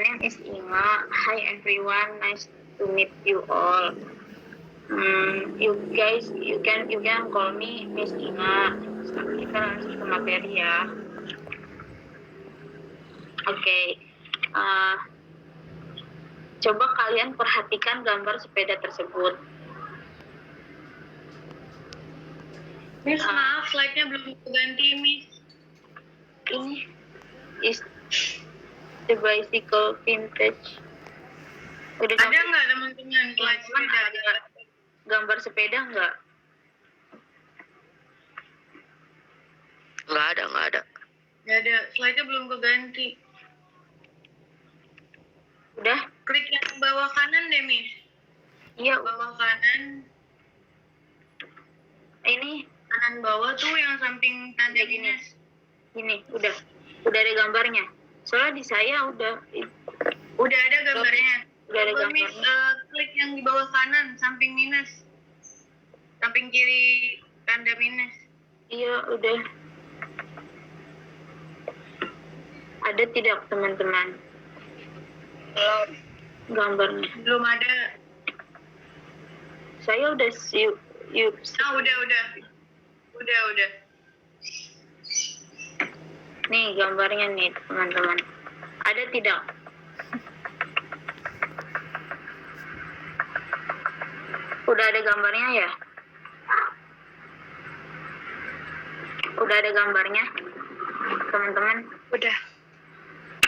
name is Inga. Hi everyone, nice to meet you all. You can call me Miss Inga. Kita langsung ke materi ya. Oke. Coba kalian perhatikan gambar sepeda tersebut. Miss, maaf, slide-nya belum ganti, Miss. Ini is the bicycle vintage. Udah ada nggak teman-teman slide sepeda? Ada gambar sepeda nggak? Nggak ada. Nggak ada, slide-nya belum keganti. Udah? Klik yang bawah kanan deh, Miss. Iya. Bawah kanan. Ini Kanan bawah tuh yang samping tanda minus. Gini, udah ada gambarnya. Soalnya di saya udah ada gambarnya. Udah ada gambarnya. Miss, klik yang di bawah kanan, samping minus. Samping kiri tanda minus. Iya, udah. Ada tidak teman-teman? Belum. Gambarnya. Belum ada. Saya udah Udah. Nih gambarnya nih teman-teman. Ada tidak? Udah ada gambarnya ya? Udah ada gambarnya, teman-teman? Udah.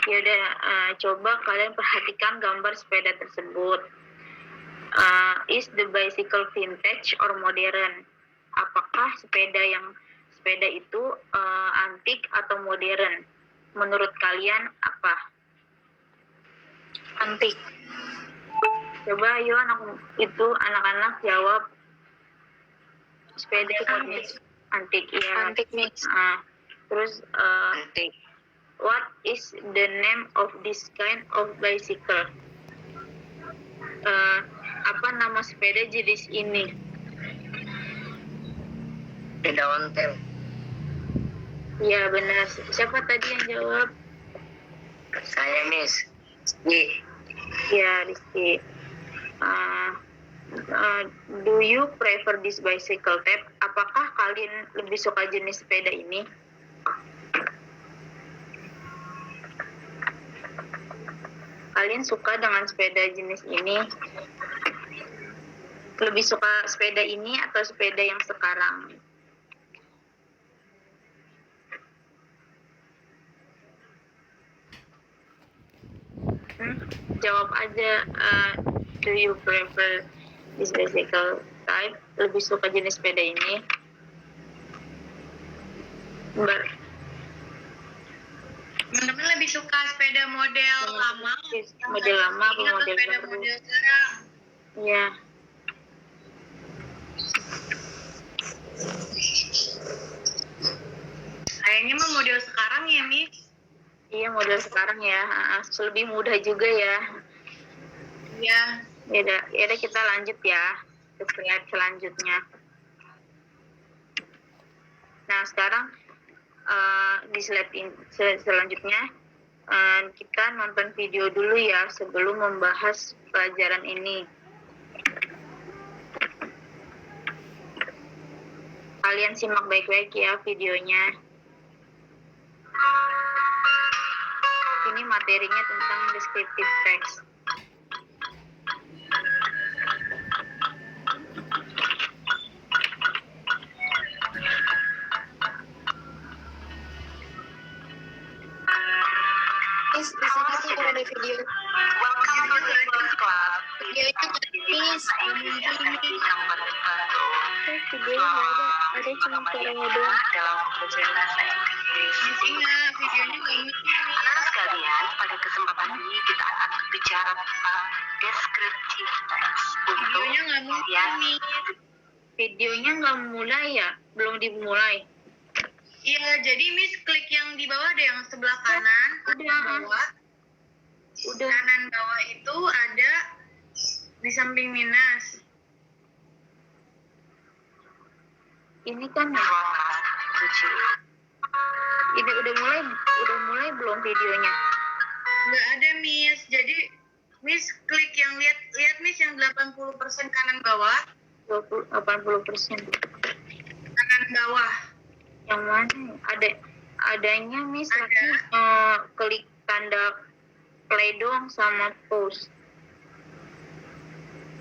Ya udah, coba kalian perhatikan gambar sepeda tersebut. Is the bicycle vintage or modern? Apakah sepeda itu antik atau modern? Menurut kalian apa? Antik. Coba ayo anak-anak jawab. Sepeda antik ya. Antik, Miss. Terus Antik. what is the name of this kind of bicycle? Apa nama sepeda jenis ini? Sepeda ontel. Ya benar. Siapa tadi yang jawab? Saya, Miss. Rizky. Ya, Rizky. Do you prefer this bicycle type? Apakah kalian lebih suka jenis sepeda ini? Kalian suka dengan sepeda jenis ini? Lebih suka sepeda ini atau sepeda yang sekarang? Jawab aja. Do you prefer this bicycle type? Lebih suka jenis sepeda ini? Teman-teman lebih suka sepeda model lama? Model lama atau model sepeda baru? Model sekarang? Iya. Kayaknya mah model sekarang ya, Miss. Iya, model sekarang ya. Lebih mudah juga ya. Iya. Ya udah kita lanjut ya ke slide selanjutnya. Nah, sekarang di slide selanjutnya kita nonton video dulu ya sebelum membahas pelajaran ini. Kalian simak baik-baik ya videonya. Ini materinya tentang descriptive text. Miss, di sini tuh ada video. Welcome to the English Club. Videonya Miss, videonya ada cuma suaranya doang. dalam pembelajaran bahasa Inggris. Ingat, videonya nggak Anak sekalian, pada kesempatan ini kita akan berbicara tentang descriptive text. Videonya nggak mulai nih. Videonya nggak mulai ya? Belum dimulai. Iya, jadi Miss klik yang di bawah ada yang sebelah kanan. Udah. Bawah. Udah. Kanan bawah itu ada di samping minus. Ini kan ini udah mulai belum videonya? Nggak ada, Miss. Jadi, Miss klik yang lihat Miss yang 80% kanan bawah. 80%. Kanan bawah. Yang mana? Adanya Miss Ada. lagi klik tanda play doang sama pause.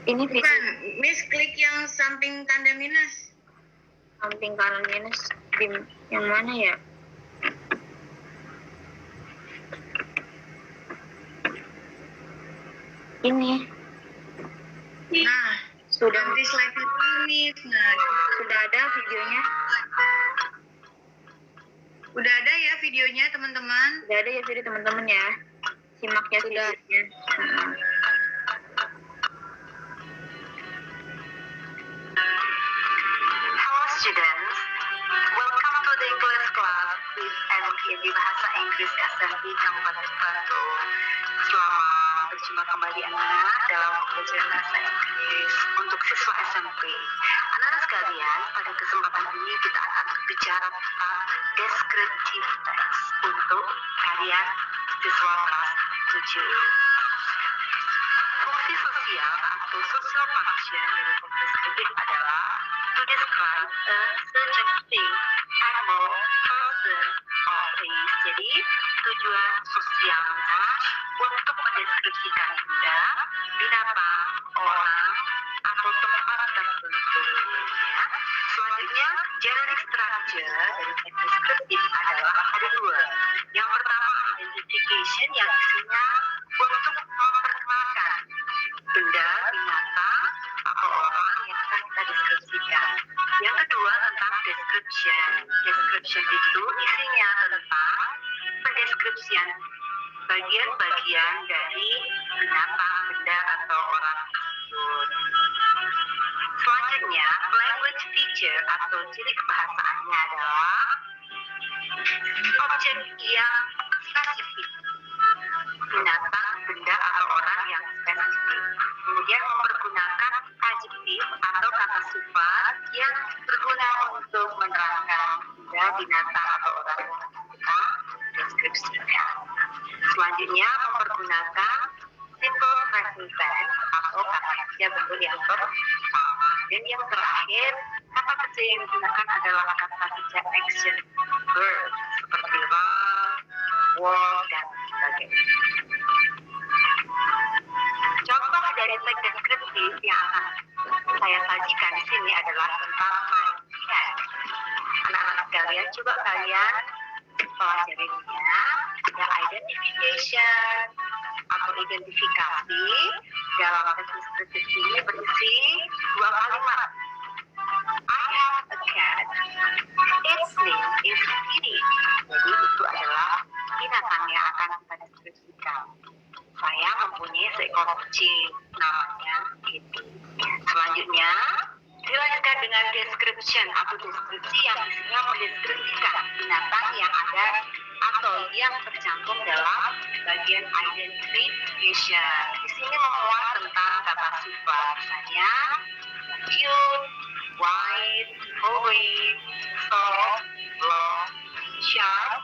Ini video Bukan, Miss klik yang samping tanda minus. samping kanan minus di yang mana ya? Ini Nah, sudah ganti slide dulu, Miss. Nah, gitu. sudah ada videonya. Udah ada ya videonya, teman-teman? Sudah ada ya video teman-teman ya. Simak ya Sudah. videonya. Hello students, welcome to the English class with MPB Bahasa Inggris SMP Kabupaten Batu. Selamat berjumpa kembali anak-anak dalam pembelajaran bahasa Inggris untuk siswa SMP. Anak-anak sekalian, pada kesempatan ini kita akan berbicara tentang descriptive text untuk kalian siswa kelas 7. Fungsi sosial atau social function dari descriptive adalah to describe a certain thing, animal, person, or place. Jadi, tujuan sosialnya untuk mendeskripsikan benda, binatang, orang, atau tempat tertentu. Ya. Selanjutnya, generic structure dari teks deskriptif adalah ada dua. Yang pertama, identification yang isinya untuk memperkenalkan benda, binatang, atau orang yang akan kita deskripsikan. Yang kedua tentang description. Description itu isinya tentang pendeskripsian bagian-bagian dari binatang, benda, atau orang tersebut. Selanjutnya, language feature atau ciri kebahasaannya adalah objek yang spesifik, binatang, benda, atau orang yang spesifik. Kemudian mempergunakan adjektif atau kata sifat yang berguna untuk menerangkan benda, binatang, atau orang yang kita deskripsikan. Selanjutnya mempergunakan simple present tense atau kata kerja bentuk yang pertama. Dan yang terakhir, kata kerja yang digunakan adalah kata kerja action verb seperti run, walk, dan sebagainya. Contoh dari teks deskriptif yang akan saya sajikan di sini adalah tentang my cat. Anak-anak sekalian, coba kalian pelajarinya. Ada identification atau identifikasi dalam teks deskriptif ini berisi dua kalimat. I have a cat. Its name is Kitty. Jadi itu adalah binatang yang akan kita deskripsikan. Saya mempunyai seekor kucing, namanya Kitty. Selanjutnya, dilanjutkan dengan description atau deskripsi yang isinya mendeskripsikan binatang yang ada atau yang tercantum dalam bagian identification. Di sini memuat tentang kata sifat, misalnya cute, white, furry, soft, long, sharp,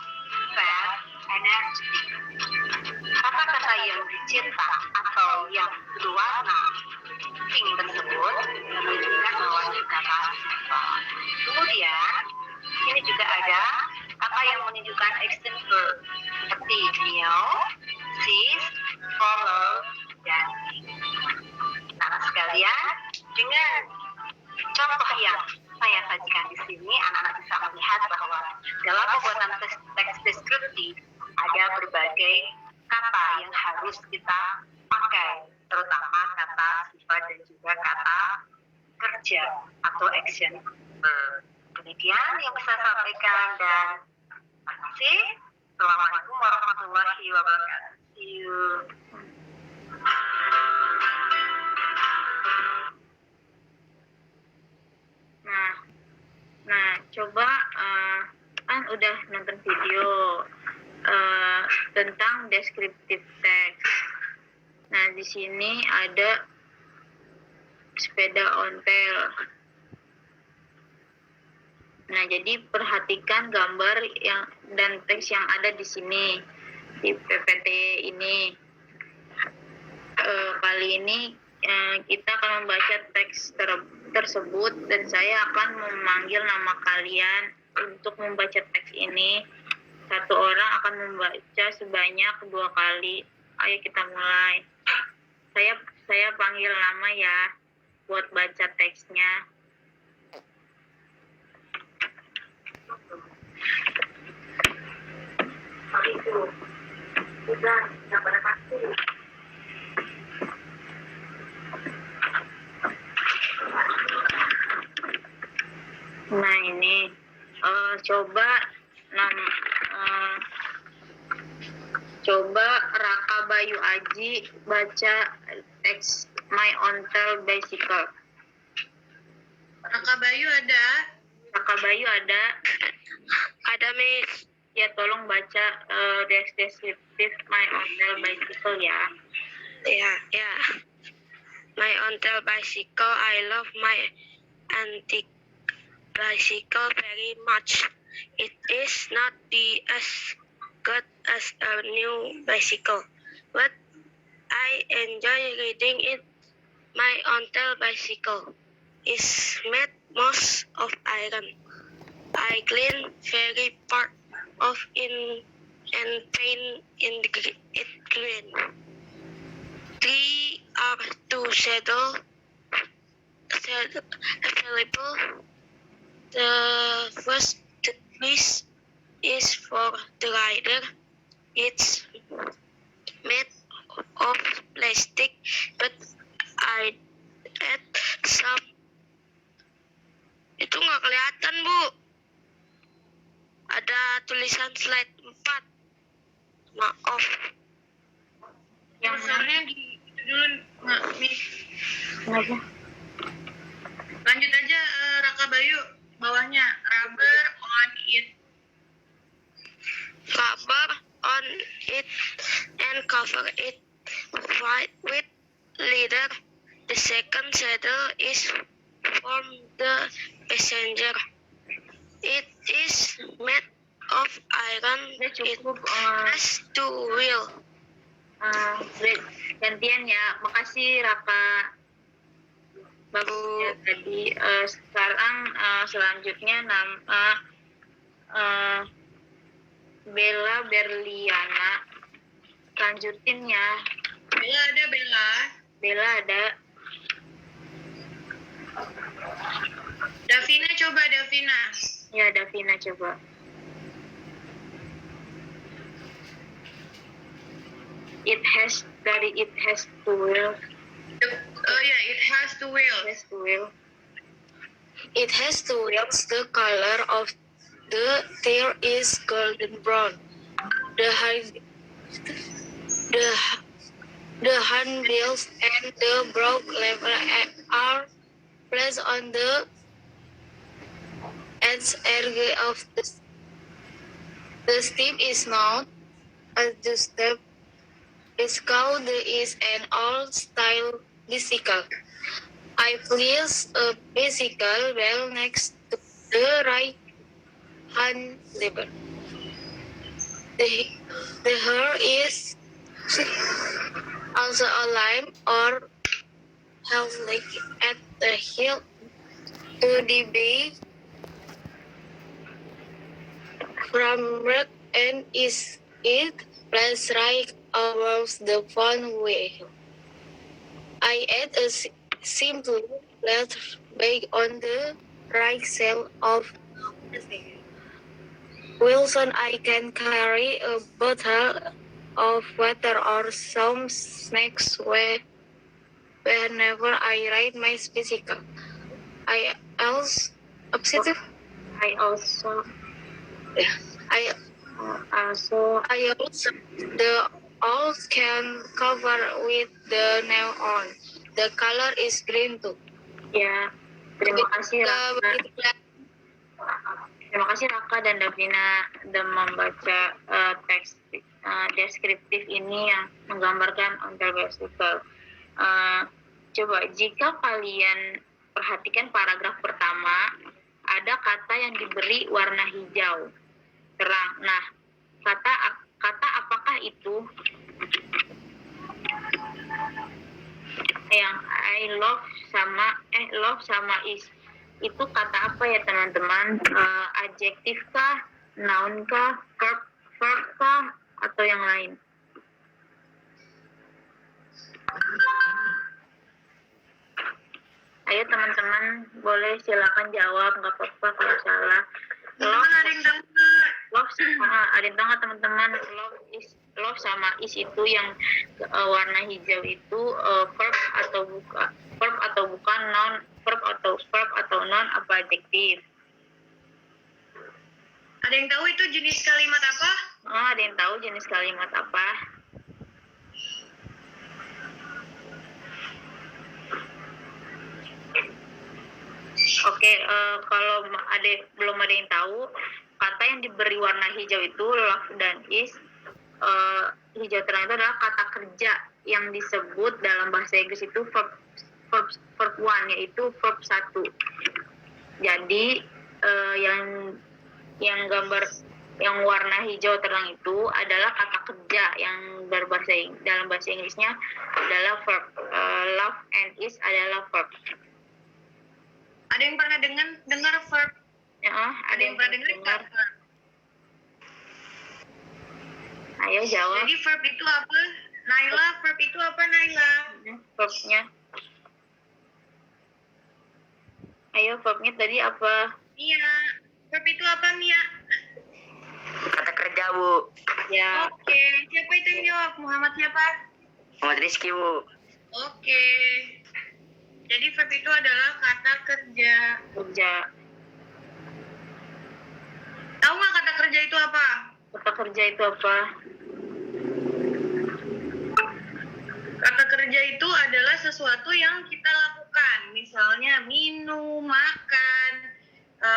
fat, energetic. Kata-kata yang dicetak atau yang berwarna pink tersebut menunjukkan bahwa ini kata sifat. Kemudian, ini juga ada kata yang menunjukkan action verb seperti meow, sis, follow, dan anak sekalian, dengan contoh yang saya sajikan di sini, anak-anak bisa melihat bahwa dalam pembuatan teks deskriptif ada berbagai kata yang harus kita pakai, terutama kata sifat dan juga kata kerja atau action verb. Demikian yang bisa saya sampaikan dan terima kasih. Assalamualaikum warahmatullahi wabarakatuh. See you. Nah, coba kan udah nonton video tentang descriptive text. Nah, di sini ada sepeda ontel. Nah, jadi perhatikan gambar yang dan teks yang ada di sini. di PPT ini. Kali ini kita akan membaca teks tersebut dan saya akan memanggil nama kalian untuk membaca teks ini. Satu orang akan membaca sebanyak 2 kali. Ayo kita mulai. Saya panggil nama ya buat baca teksnya. Itu udah nggak pada pasti. Nah ini coba Raka Bayu Aji baca teks My Ontel Bicycle. Raka Bayu ada? Raka Bayu ada? Ada, Miss. Ya tolong baca deskriptif My Ontel Bicycle ya. Ya. My Ontel bicycle. I love my antique bicycle very much. It is not as good as a new bicycle, but I enjoy riding it. My Ontel bicycle is made most of iron. I clean very part of it and paint it green. 3 are two saddle available. The first piece is for the rider. It's made of plastic, but I add some. Itu nggak kelihatan, Bu. Ada tulisan slide 4. Maaf. Yang Dasarnya di dulu nggak, Miss. Kenapa? Lanjut aja Raka Bayu, bawahnya rubber on it. Rubber on it and cover it with leather. The second saddle is from the passenger. It is made of iron. Udah It cukup. has 2 wheels. Gantian ya. Makasih Raka. Bagus ya tadi. Sekarang selanjutnya nama Bella Berliana. Lanjutin ya. Bella ada, Bella. Bella ada. Davina coba, Davina. Ya Davina coba. It has 2 wheels. Oh ya, it has 2 wheels. Has 2 wheels. It has 2 wheels. The color of the tail is golden brown. The handles and the broad lever are placed on the edge of the step is not adjustable. It's called is an old-style bicycle. I place a bicycle well next to the right-hand lever. The hair is also aligned or held like at the heel to the base from right and is it placed right above the front wheel. I add a simple letter bag on the right side of the Wilson. I can carry a bottle of water or some snacks whenever I ride my bicycle. I also the all can cover with the nail on. The color is green too. Ya, terima kasih Raka. Terima kasih Raka dan Davina sudah membaca teks deskriptif ini yang menggambarkan ontel bicycle. Coba jika kalian perhatikan paragraf pertama, ada kata yang diberi warna hijau terang. Nah, kata kata apakah itu? Yang love sama is itu kata apa ya teman-teman? Adjektif kah, noun kah, verb kah, atau yang lain? Ayo teman-teman, boleh silakan jawab, nggak apa-apa kalau salah. Teman-teman ada yang tahu nggak? Ada yang tahu nggak teman-teman? Love sama is itu yang warna hijau itu verb atau bukan, noun, verb atau noun, apa adjektif? Ada yang tahu itu jenis kalimat apa? Ada yang tahu jenis kalimat apa? Oke, kalau belum ada yang tahu, kata yang diberi warna hijau itu love dan is, hijau terang itu adalah kata kerja yang disebut dalam bahasa Inggris itu verb one, yaitu verb 1. Jadi yang gambar yang warna hijau terang itu adalah kata kerja yang dalam bahasa Inggrisnya adalah verb. Love and is adalah verb. Ada yang pernah dengar verb? Ada yang pernah dengar? Ayo jawab. Jadi verb itu apa? Naila, verb itu apa Naila? Verbnya. Ayo, verbnya tadi apa? Mia, verb itu apa Mia? Kata kerja, Bu. Ya. Oke, siapa itu yang jawab? Muhammad siapa? Muhammad Rizky, Bu. Oke. Jadi verb itu adalah kata kerja. Kerja. Tahu nggak kata kerja itu apa? Kata kerja itu apa? Kata kerja itu adalah sesuatu yang kita lakukan. Misalnya minum, makan,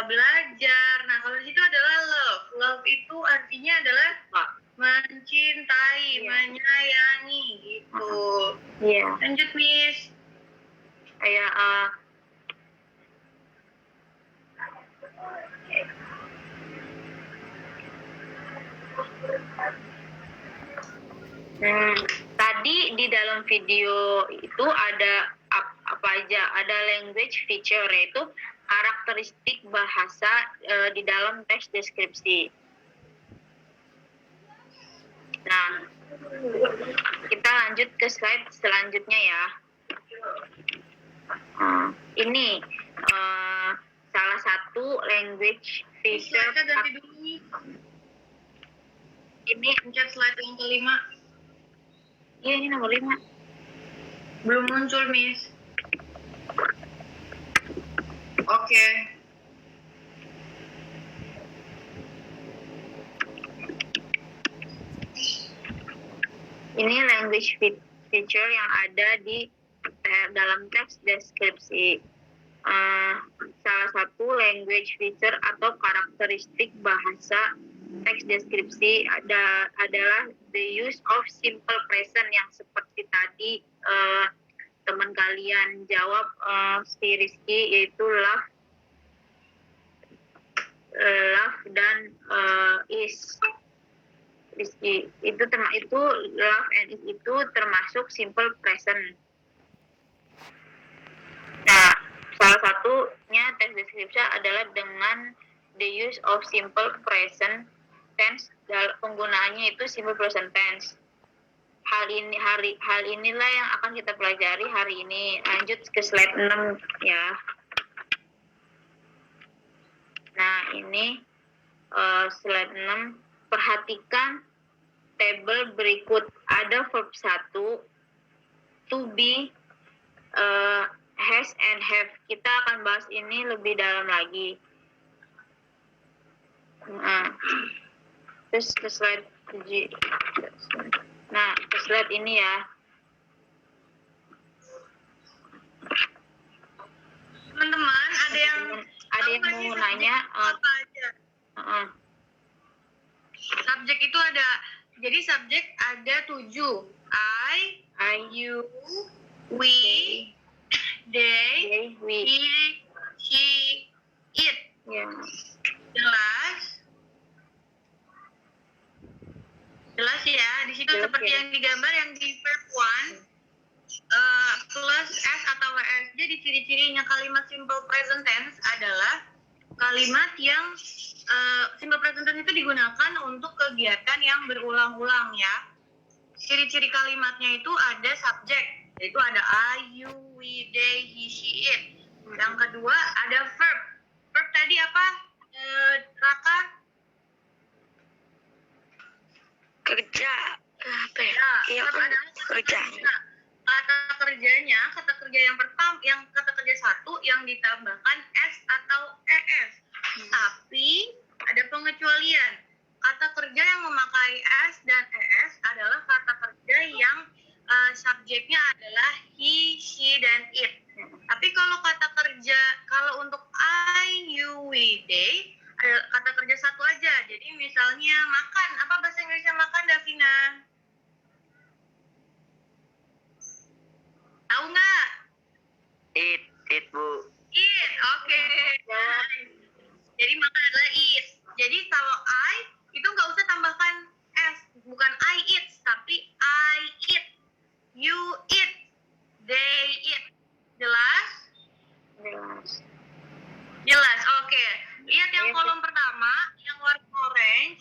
belajar. Nah, kalau di situ adalah love. Love itu artinya adalah mencintai, menyayangi gitu. Iya. Lanjut, Miss. Kayak tadi di dalam video itu ada apa aja? Ada language feature, yaitu karakteristik bahasa di dalam teks deskripsi. Nah, kita lanjut ke slide selanjutnya ya. Ini salah satu language feature. Slide-nya ganti dulu nih. Ini Pencet slide yang kelima. iya, ini nomor 5. Belum muncul, Miss. Oke. Ini language feature yang ada di dalam teks deskripsi. Salah satu language feature atau karakteristik bahasa teks deskripsi adalah the use of simple present, yang seperti tadi teman kalian jawab si Rizky, yaitu love dan is. Rizky itu love and is itu termasuk simple present. Nah, salah satunya teks deskripsi adalah dengan the use of simple present tense. Penggunaannya itu simple present tense. Hal inilah yang akan kita pelajari hari ini. Lanjut ke slide 6 ya. Nah, ini slide 6. Perhatikan tabel berikut. Ada verb 1, to be, has and have. Kita akan bahas ini lebih dalam lagi. Terus ke slide 7. Nah, ke slide ini ya. Teman-teman, ada yang mau nanya apa aja? Subjek itu ada, jadi subjek ada 7. I, you, we, they, we. he, she, it. Ya. Jelas? cirinya kalimat simple present tense adalah kalimat yang simple present tense itu digunakan untuk kegiatan yang berulang-ulang ya. Ciri-ciri kalimatnya itu ada subjek, yaitu ada I, you, we, they, he, she, it. Yang kedua ada verb. Verb tadi apa, Raka? Kerja. Apa ya? Ya, Iya, verb adalah kerja. Kata kerjanya, kata kerja yang pertama, yang kata kerja satu yang ditambahkan s atau es. Tapi ada pengecualian. Kata kerja yang memakai s dan es adalah kata kerja yang subjeknya adalah he, she, dan it. Tapi kalau kata kerja, kalau untuk I, you, we, they, ada kata kerja satu aja. Jadi misalnya makan, apa bahasa Inggrisnya makan, Davina? Tahu nggak? It, Bu. Eat, oke. Jadi makan adalah eat. Jadi kalau I itu nggak usah tambahkan s, bukan I eat, tapi I eat, you eat, they eat. Jelas? Jelas. Jelas, oke. Lihat yang Iya, kolom pertama, yang warna orange,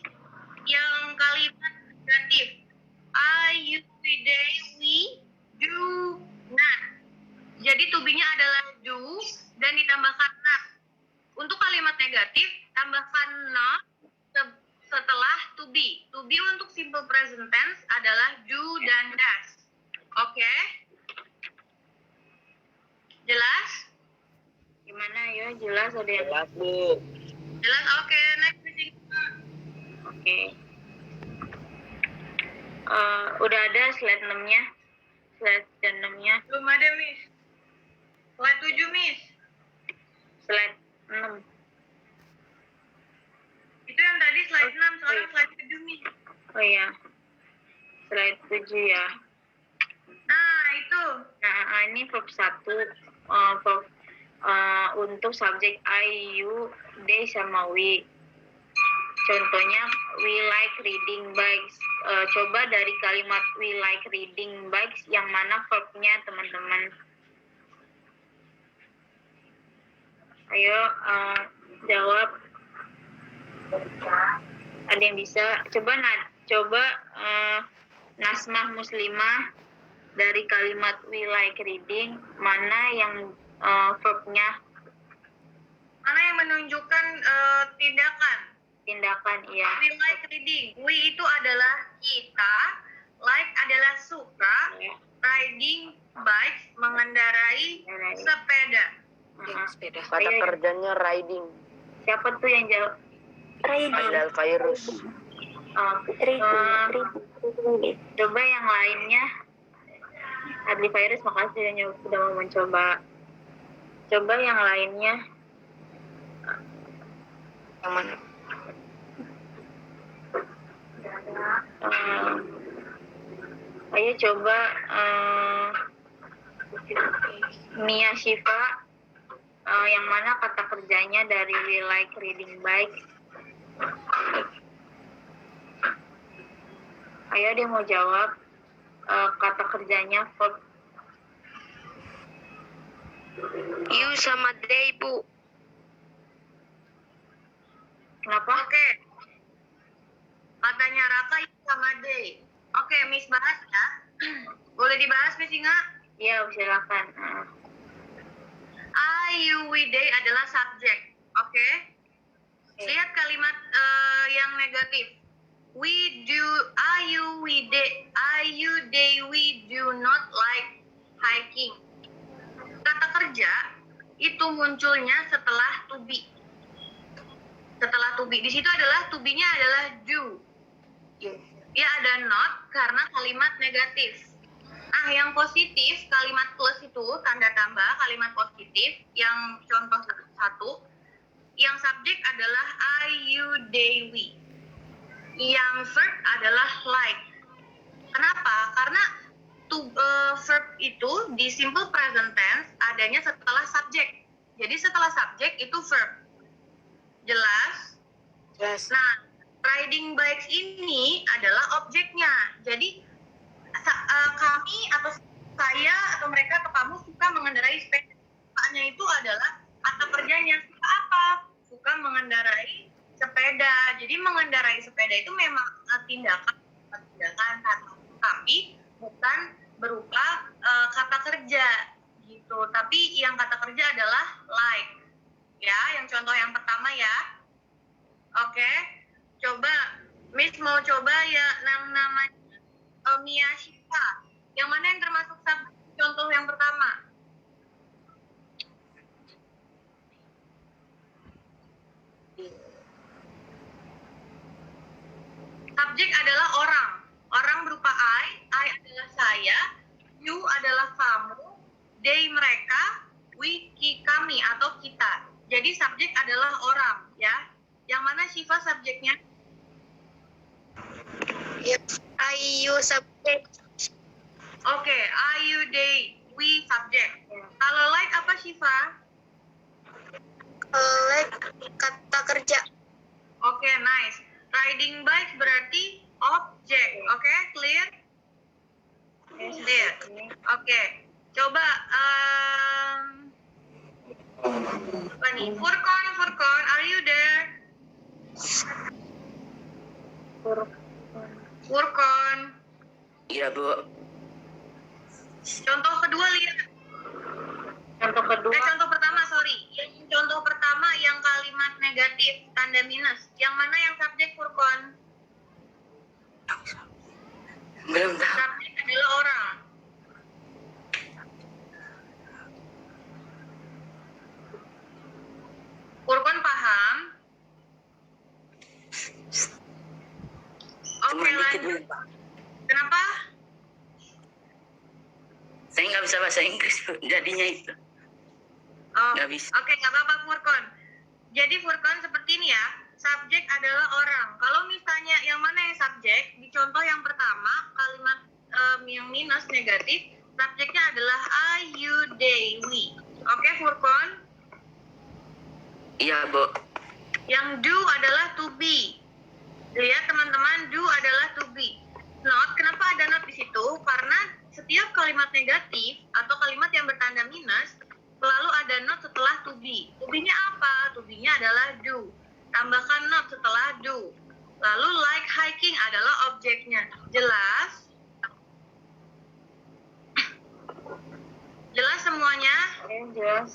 yang kalimat negatif. I, you, they, we, do not. Jadi to be-nya adalah do dan ditambahkan not. Untuk kalimat negatif, tambahkan not setelah to be. To be untuk simple present tense adalah do dan does. Oke? Jelas? Gimana ya? Jelas ada yang Jelas, Bu. Jelas? Oke, next meeting. oke. Udah ada slide 6-nya. Slide 6-nya. Belum ada, Miss. Slide 7, Miss. Slide 6. Itu yang tadi slide 6, sekarang slide 7, Miss. Oh iya. Slide 7 ya. Nah, itu. Nah, ini verb 1. Verb untuk subjek I, you, they, sama we. Contohnya, we like reading bikes. Coba dari kalimat we like reading bikes, yang mana verbnya, teman-teman? Ayo, jawab. Ada yang bisa? Coba Nasmah Muslimah, dari kalimat we like reading, mana yang verbnya? Mana yang menunjukkan tindakan? Iya. We like reading. We itu adalah kita, like adalah suka, Ya. riding bikes, mengendarai sepeda. Sepeda. Kata Ayo, kerjanya riding. siapa tuh yang jawab? Ada virus. Coba yang lainnya. Adli Virus, makasih yang sudah mau mencoba. Coba yang lainnya. Yang mana? Ayo coba Mia Shiva, yang mana kata kerjanya dari we like reading bikes. Ayo dia mau jawab kata kerjanya verb. You sama they, Bu. Kenapa? Oke. Katanya Raka itu sama day. Oke, Miss bahas ya. Boleh dibahas, Miss Inga? Iya, silakan. I, you, we, they adalah subjek. Oke? Lihat kalimat yang negatif. We do, I, you, they, we do not like hiking. Kata kerja itu munculnya setelah to be. Setelah to be. Di situ adalah to be-nya adalah do. Dia ada not karena kalimat negatif. Nah, yang positif, kalimat plus itu tanda tambah kalimat positif. Yang contoh satu, yang subjek adalah I, you, they, we. Yang verb adalah like. Kenapa? Karena verb itu di simple present tense adanya setelah subjek. Jadi setelah subjek itu verb. Jelas? Jelas. Nah, riding bikes ini adalah objeknya. Jadi kami atau saya atau mereka atau kamu suka mengendarai sepeda. Sukanya sifanya itu adalah kata kerjanya. Suka apa? Suka mengendarai sepeda. Jadi mengendarai sepeda itu memang tindakan, tapi bukan berupa kata kerja gitu. Tapi yang kata kerja adalah like. Ya, yang contoh yang pertama ya. Oke, coba Miss mau coba ya namanya Mia Shiva. Yang mana yang termasuk contoh yang pertama? Subjek adalah orang. Orang berupa I adalah saya, you adalah kamu, they mereka, we kami atau kita. Jadi subjek adalah orang, ya. Yang mana Shiva subjeknya? Yes, I, you subject. Oke, I, you, they, we subjek. Kalau like apa Shiva? Like kata kerja. Oke, nice. Riding bike berarti objek. Oke, clear? Clear. Oke. Coba apa nih? Furkon, are you there? Furkon. Iya, Bu. Contoh kedua lihat. Contoh kedua, Contoh pertama, sorry. Yang contoh pertama yang kalimat negatif, tanda minus. Yang mana yang subjek Furkon? Belum tahu. Subjek adalah orang. Furkon paham? Cuma Oke, dikit lanjut. dulu, Pak. Kenapa? Saya nggak bisa bahasa Inggris, Bu. Jadinya itu. Oh, Nggak bisa. Oke, nggak apa-apa Furkon. Jadi Furkon seperti ini ya. Subjek adalah orang. Kalau misalnya yang mana yang subjek, di contoh yang pertama, kalimat yang minus negatif, subjeknya adalah I, you, they, we. Oke, Furkon. Iya, Bu. Yang do adalah to be. Lihat teman-teman, do adalah to be. Not, kenapa ada not di situ? Karena setiap kalimat negatif atau kalimat yang bertanda minus selalu ada not setelah to be. To be-nya apa? To be-nya adalah do. Tambahkan not setelah do. Lalu like hiking adalah objeknya. Jelas? Jelas semuanya? jelas.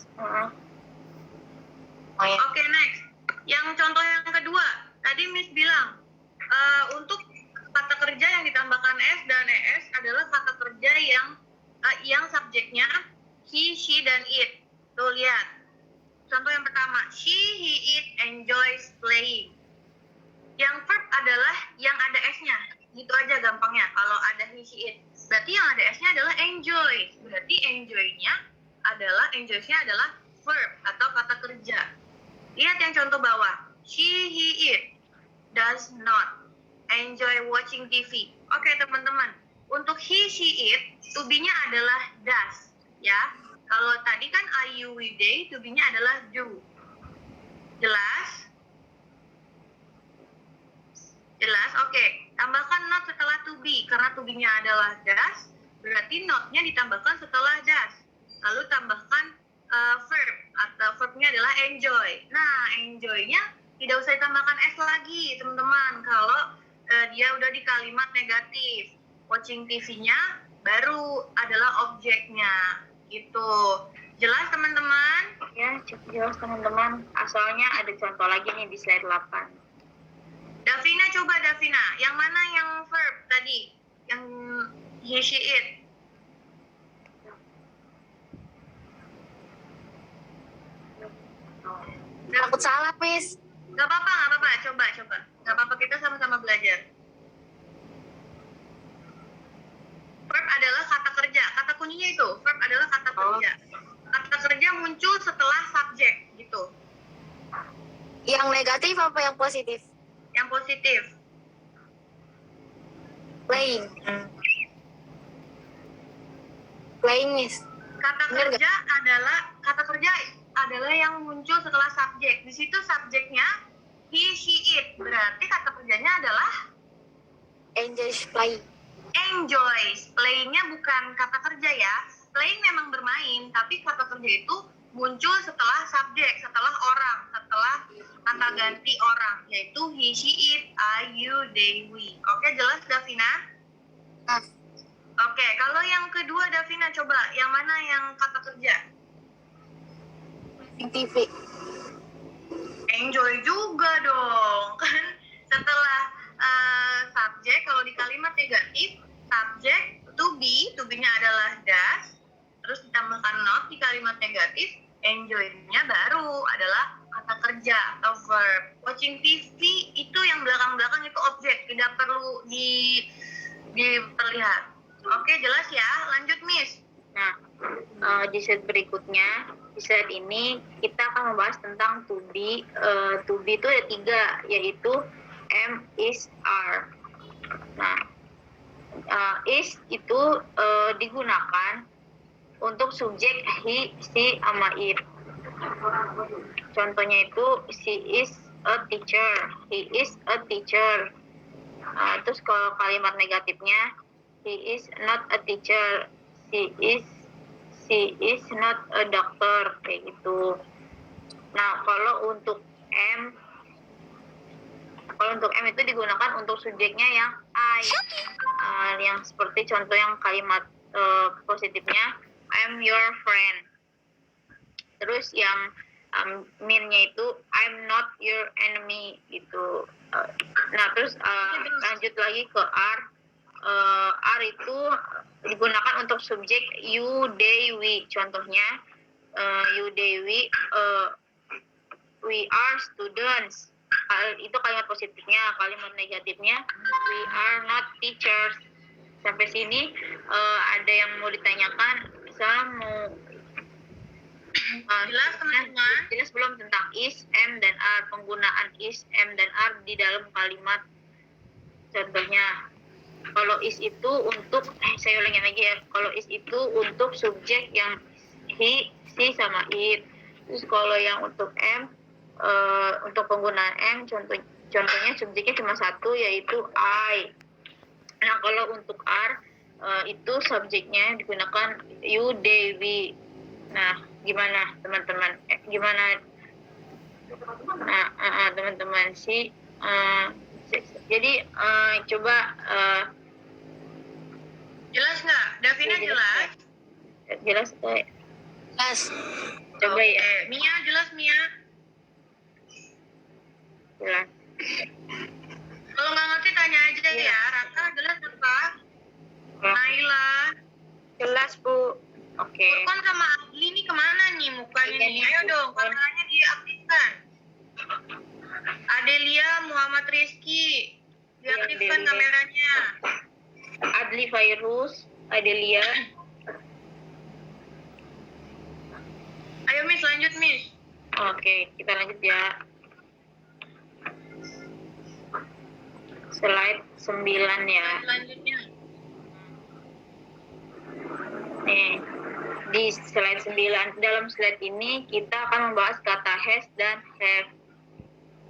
Oke, next. Yang contoh yang kedua, tadi Miss bilang untuk kata kerja yang ditambahkan s dan es adalah kata kerja yang subjeknya he, she, dan it. Tuh lihat. Contoh yang pertama, she, he, it enjoys playing. Yang verb adalah yang ada s-nya. Gitu aja gampangnya. Kalau ada he, she, it. Berarti yang ada s-nya adalah enjoy. Berarti enjoy-nya adalah verb atau kata kerja. Lihat yang contoh bawah. She, he, it does not enjoy watching TV. Oke, teman-teman. Untuk he, she, it, to be-nya adalah does. Ya. Kalau tadi kan I, you, we, they, to be-nya adalah do. Jelas? Jelas? Oke. Tambahkan not setelah to be. Karena to be-nya adalah does, berarti not-nya ditambahkan setelah does. Lalu tambahkan verb. Atau verb-nya adalah enjoy. Nah, enjoy-nya tidak usah ditambahkan s lagi, teman-teman. Kalau dia udah di kalimat negatif. Watching TV-nya baru adalah objeknya. Gitu. Jelas, teman-teman? Ya, cukup jelas teman-teman. Asalnya ada contoh lagi nih di slide 8. Davina, coba Davina. Yang mana yang verb tadi? Yang he, she, it. Takut salah, Miss. Gak apa-apa. Coba. Gak apa-apa, kita sama-sama belajar. Verb adalah kata kerja. Kata kuncinya itu, verb adalah kata kerja. Kata kerja muncul setelah subjek, gitu. Yang negatif apa yang positif? Yang positif. Playing. Playing, Miss. Kata Bener kerja adalah yang muncul setelah subjek. Di situ subjeknya he, she, it. Berarti kata kerjanya adalah Enjoys playing. enjoys. Playing-nya bukan kata kerja ya. Playing memang bermain, tapi kata kerja itu muncul setelah subjek, setelah orang, setelah kata ganti orang, yaitu he, she, it, I, you, they, we. Oke, jelas Davina? Jelas. Oke, kalau yang kedua Davina coba, yang mana yang kata kerja? TV. Enjoy juga dong, kan? Setelah subjek, kalau di kalimat negatif, subjek to be-nya adalah does, terus ditambahkan not di kalimat negatif, enjoy-nya baru adalah kata kerja atau verb. Watching TV itu yang belakang-belakang itu objek, tidak perlu diperlihat. Oke, jelas ya? Lanjut, Miss. Nah, di set berikutnya, di set ini kita akan membahas tentang to be. To be itu ada 3, yaitu am, is, are. Nah, is itu digunakan untuk subjek he, she, sama it. Contohnya itu she is a teacher, he is a teacher. Terus kalau kalimat negatifnya, he is not a teacher, she is not a doctor, kayak gitu. Nah, kalau untuk M itu digunakan untuk subjeknya yang I, yang seperti contoh yang kalimat positifnya I'm your friend. Terus yang mean-nya itu I'm not your enemy gitu. Nah, terus lanjut lagi ke R. R itu digunakan untuk subjek you, they, we. Contohnya you, they, we are students. Itu kalimat positifnya. Kalimat negatifnya we are not teachers. Sampai sini ada yang mau ditanyakan? Misalnya mau Jelas, teman-teman? jelas belum tentang is, am, dan are, penggunaan is, am, dan are di dalam kalimat. Contohnya, kalau is itu untuk, saya ulangin lagi ya, kalau is itu untuk subjek yang he, she, sama it. Terus kalau yang untuk am, untuk penggunaan am, contohnya subjeknya cuma satu, yaitu I. Nah, kalau untuk are, itu subjeknya digunakan you, they, we. Nah, gimana teman-teman? Gimana? Nah, teman-teman sih. Jadi coba Jelas nggak? Davina jelas? Jelas. Jelas. Coba ya. Mia jelas, Mia? Jelas. Kalau nggak ngerti tanya aja ya. Raka jelas apa? Naila. Jelas, Bu. Oke. Furqan sama Adli nih kemana nih mukanya nih? Ayo dong, kameranya diaktifkan. Adelia Muhammad Rizky, diaktifkan Adelia. kameranya. Adli Virus, Adelia. Ayo Miss, lanjut Miss. Oke, kita lanjut ya. Slide 9 ya. Selanjutnya. Nih, di slide 9, dalam slide ini kita akan membahas kata has dan have.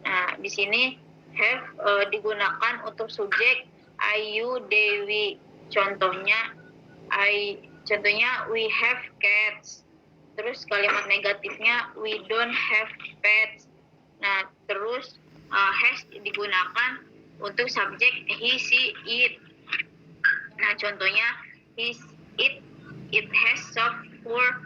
Nah, di sini have digunakan untuk subjek I, you, they, we. Contohnya we have cats. Terus kalimat negatifnya we don't have pets. Nah, terus has digunakan untuk subjek he, she, it. Nah, contohnya it has soft fur.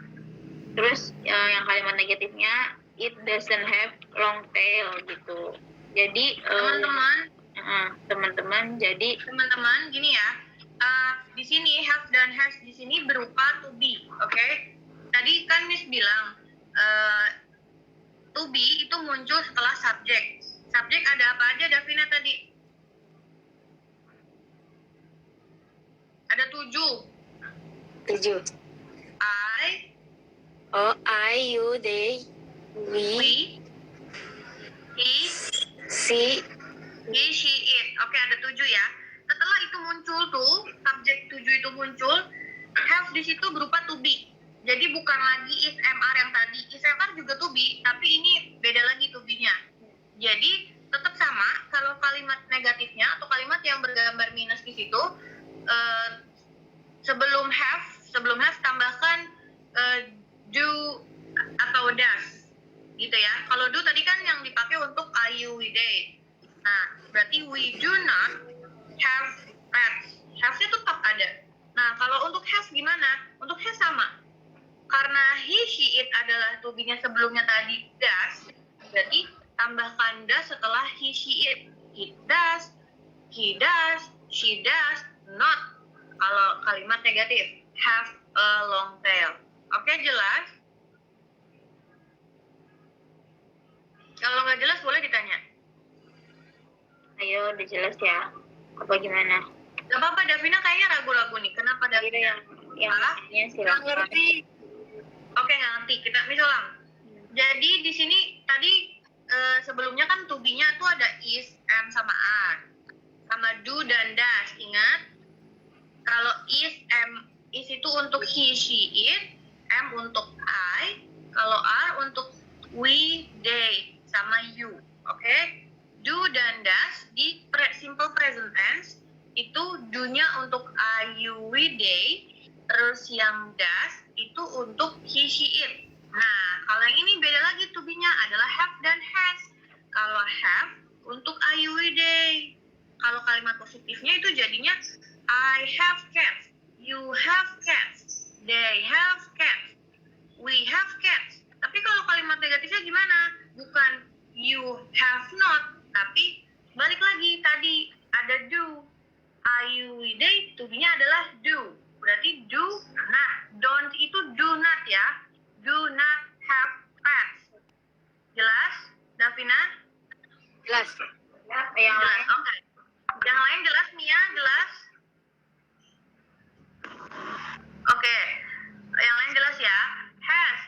Terus yang kalimat negatifnya it doesn't have long tail gitu. Jadi teman-teman Teman-teman, gini ya. Di sini have dan has di sini berupa to be, oke? Tadi kan Miss bilang to be itu muncul setelah subjek. Subjek ada apa aja, Davina tadi? Ada 7. 7. I, you, they, we, he, she, she, it. Oke, ada 7 ya. Setelah itu muncul tuh, subjek 7 itu muncul, have di situ berupa to be. Jadi bukan lagi is, am, are yang tadi. Is, am, are juga to be, tapi ini beda lagi to be-nya. Jadi tetap sama, kalau kalimat negatifnya atau kalimat yang bergambar minus di situ, sebelum have tambahkan do atau gitu ya. Kalau do tadi kan yang dipakai untuk are you, we, they. Nah, berarti we do not have pets. Have-nya tetap ada. Nah, kalau untuk has gimana? Untuk has sama. Karena he, she, it adalah to be-nya sebelumnya tadi does, berarti tambahkan does setelah he, she, it. It does, he does, she does not. Kalau kalimat negatif, have a long tail. Oke, jelas? Kalau nggak jelas boleh ditanya. Ayo, udah jelas ya. Apa gimana? Gak apa-apa, Davina kayaknya ragu-ragu nih. Kenapa Iya, Davina? yang Malah? lainnya Nggak silakan. ngerti. Oke, nggak ngerti. Kita misalnya. Jadi di sini tadi sebelumnya kan to be-nya tuh ada is, am, sama are. Sama do dan does. Ingat? Kalau is, am, is itu untuk he, she, it. Am untuk I. Kalau are untuk we, they, sama you. Oke? Do dan does di simple present tense itu do-nya untuk I, you, we, they. Terus yang does itu untuk he, she, it. Nah, kalau yang ini beda lagi to be-nya adalah have dan has. Kalau have untuk I, you, we, they. Kalau kalimat positifnya itu jadinya I have cats, you have cats, they have cats, we have cats. Tapi kalau kalimat negatifnya gimana? Bukan you have not, tapi balik lagi tadi ada do. I, you, we, they, to be-nya adalah do. Berarti do not. Don't itu do not ya. Do not have pets. Jelas, Davina? Jelas. Yang Jelas, lain? oke. Yang lain jelas, Mia? Jelas? Oke. Yang lain jelas ya. Has.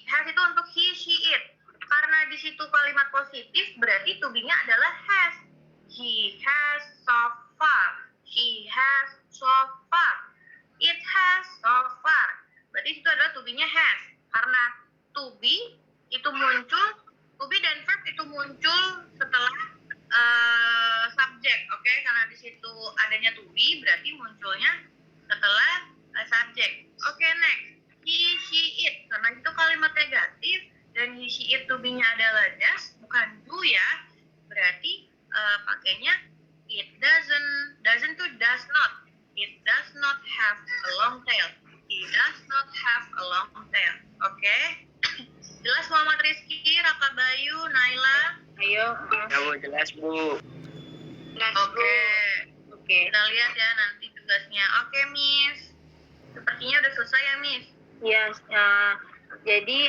Has itu untuk he, she, it. Karena di situ kalimat positif, berarti to be-nya adalah has. He has so far. She has so far. It has so far. Berarti itu adalah to be-nya has. Karena to be itu muncul, to be dan verb itu muncul setelah subjek, oke? Karena di situ adanya to be, berarti munculnya setelah subjek. Oke, next. He, she, it. Karena itu kalimat negatif dan he, she, it to be-nya adalah does, bukan do ya. Berarti pakainya it doesn't to does not. It does not have a long tail. It does not have a long tail. Oke? Jelas Muhammad Rizky, Raka Bayu, Naila? Ayo. Ya Bu, jelas Bu. Oke. Oke. Kita lihat ya nanti tugasnya. Oke, Miss. Sepertinya udah selesai ya, Miss. Ya, jadi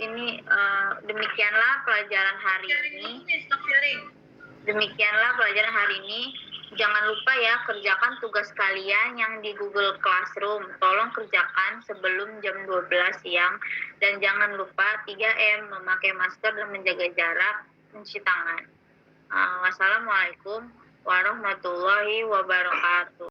ini demikianlah pelajaran hari Sharing ini. dulu, Miss. Stop sharing. Demikianlah pelajaran hari ini. Jangan lupa ya kerjakan tugas kalian yang di Google Classroom. Tolong kerjakan sebelum jam 12 siang. Dan jangan lupa 3M, memakai masker dan menjaga jarak, mencuci tangan. Wassalamualaikum warahmatullahi wabarakatuh.